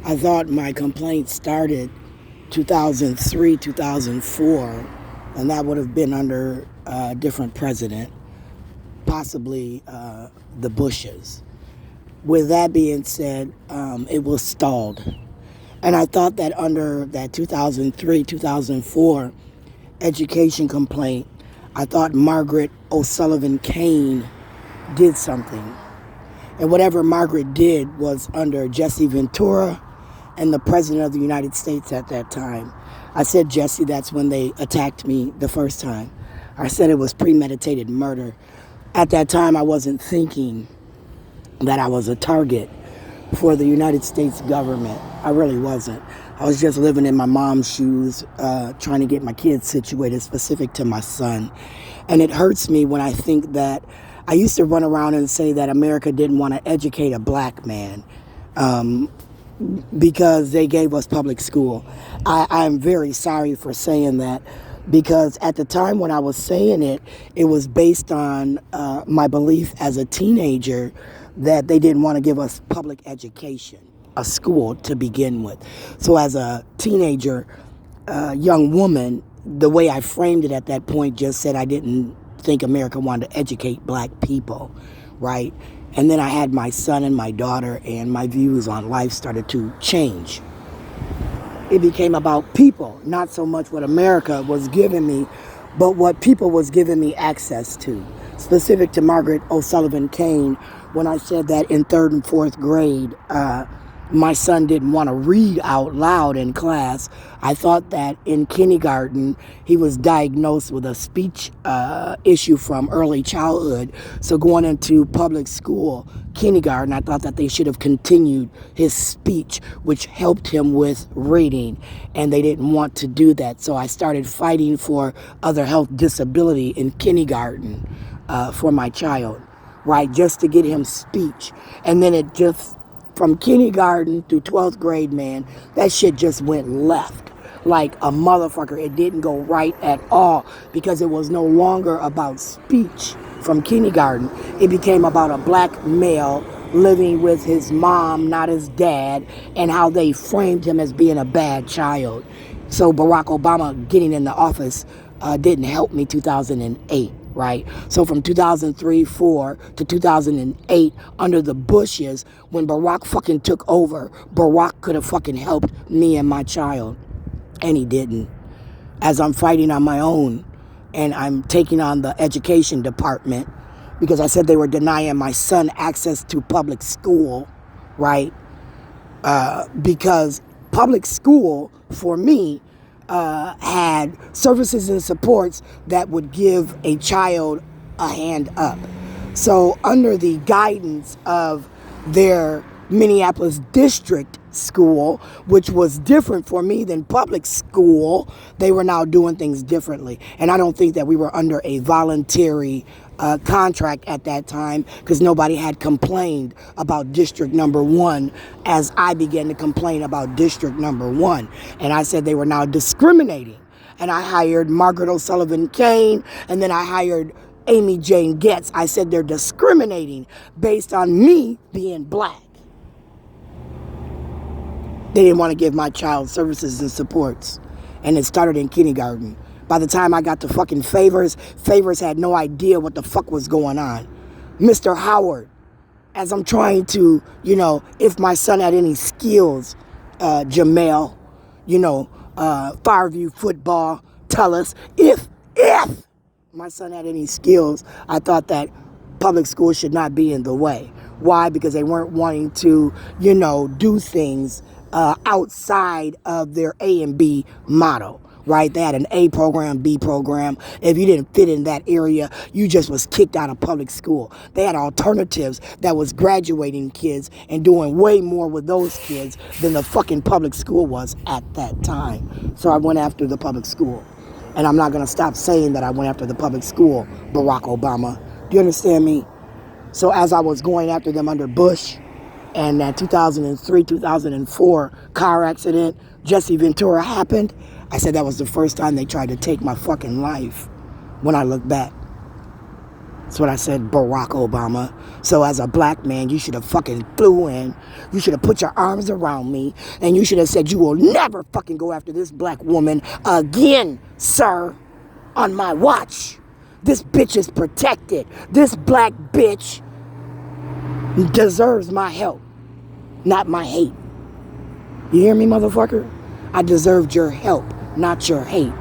I thought my complaint started 2003, 2004, and that would have been under a different president, possibly the Bushes. With that being said, it was stalled. And I thought that under that 2003, 2004 education complaint, I thought Margaret O'Sullivan Kane did something. And whatever Margaret did was under Jesse Ventura and the President of the United States at that time. I said Jesse, that's when they attacked me the first time. I said it was premeditated murder. At that time, I wasn't thinking that I was a target for the United States government. I really wasn't. I was just living in my mom's shoes, trying to get my kids situated, specific to my son. And it hurts me when I think that I used to run around and say that America didn't want to educate a black man because they gave us public school. I'm very sorry for saying that, because at the time when I was saying it, it was based on my belief as a teenager that they didn't want to give us public education, a school to begin with. So as a teenager, young woman, the way I framed it at that point just said I didn't think America wanted to educate black people, right? And then I had my son and my daughter, and my views on life started to change. It became about people, not so much what America was giving me, but what people was giving me access to. Specific to Margaret O'Sullivan Kane, when I said that in 3rd and 4th grade, my son didn't want to read out loud in class. I thought that in kindergarten, he was diagnosed with a speech issue from early childhood. So going into public school, kindergarten, I thought that they should have continued his speech, which helped him with reading. And they didn't want to do that. So I started fighting for other health disability in kindergarten for my child, right? Just to get him speech. And then it just, from kindergarten through 12th grade, man, that shit just went left like a motherfucker. It didn't go right at all, because it was no longer about speech from kindergarten. It became about a black male living with his mom, not his dad, and how they framed him as being a bad child. So Barack Obama getting in the office didn't help me 2008. Right? So from 2003-4 to 2008, under the Bushes, when Barack fucking took over, Barack could have fucking helped me and my child. And he didn't. As I'm fighting on my own, and I'm taking on the education department, because I said they were denying my son access to public school, right? Because public school, for me, had services and supports that would give a child a hand up. So under the guidance of their Minneapolis district school, which was different for me than public school, they were now doing things differently. And I don't think that we were under a voluntary contract at that time, because nobody had complained about district number 1 as I began to complain about district number 1. And I said they were now discriminating. And I hired Margaret O'Sullivan Kane, and then I hired Amy Jane Getz. I said they're discriminating based on me being black. They didn't want to give my child services and supports. And it started in kindergarten. By the time I got to fucking Favors had no idea what the fuck was going on. Mr. Howard, as I'm trying to, if my son had any skills, Jamel, Farview football, tell us, if my son had any skills, I thought that public school should not be in the way. Why? Because they weren't wanting to, do things outside of their A and B model, right? They had an A program, B program. If you didn't fit in that area, you just was kicked out of public school. They had alternatives that was graduating kids and doing way more with those kids than the fucking public school was at that time. So I went after the public school. And I'm not going to stop saying that I went after the public school, Barack Obama. Do you understand me? So as I was going after them under Bush, and that 2003, 2004 car accident, Jesse Ventura happened, I said that was the first time they tried to take my fucking life when I look back. That's what I said, Barack Obama. So as a black man, you should have fucking flew in. You should have put your arms around me. And you should have said, you will never fucking go after this black woman again, sir, on my watch. This bitch is protected. This black bitch deserves my help, not my hate. You hear me, motherfucker? I deserved your help, not your hate.